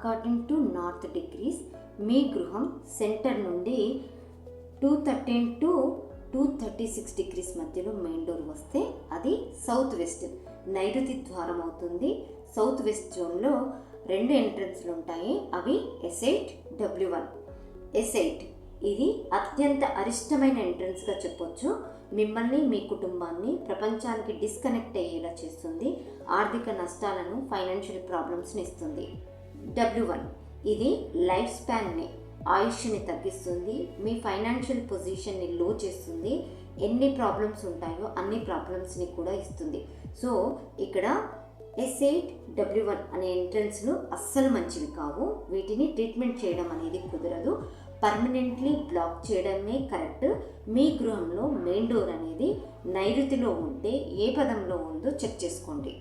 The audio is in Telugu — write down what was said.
అకార్డింగ్ టు నార్త్ డిగ్రీస్ మీ గృహం సెంటర్ నుండి 213 to 236 డిగ్రీస్ మధ్యలో మెయిన్ డోర్ వస్తే అది సౌత్ వెస్ట్ నైరుతి ద్వారం అవుతుంది. సౌత్ వెస్ట్ జోన్లో 2 ఎంట్రన్స్లు ఉంటాయి. అవి S8, W1. S8 ఇది అత్యంత అరిష్టమైన ఎంట్రన్స్గా చెప్పొచ్చు. మిమ్మల్ని మీ కుటుంబాన్ని ప్రపంచానికి డిస్కనెక్ట్ అయ్యేలా చేస్తుంది. ఆర్థిక నష్టాలను, ఫైనాన్షియల్ ప్రాబ్లమ్స్ని ఇస్తుంది. W1 ఇది లైఫ్ స్పాన్ని, ఆయుష్ని తగ్గిస్తుంది. మీ ఫైనాన్షియల్ పొజిషన్ని లో చేస్తుంది. ఎన్ని ప్రాబ్లమ్స్ ఉంటాయో అన్ని ప్రాబ్లమ్స్ని కూడా ఇస్తుంది. సో ఇక్కడ S8, W1 అనే ఎంట్రన్స్లు అస్సలు మంచివి కావు. వీటిని ట్రీట్మెంట్ చేయడం అనేది కుదరదు. పర్మనెంట్లీ బ్లాక్ చేయడమే కరెక్ట్. మీ గృహంలో మెయిన్ డోర్ అనేది నైరుతిలో ఉంటే ఏ పదంలో ఉందో చెక్ చేసుకోండి.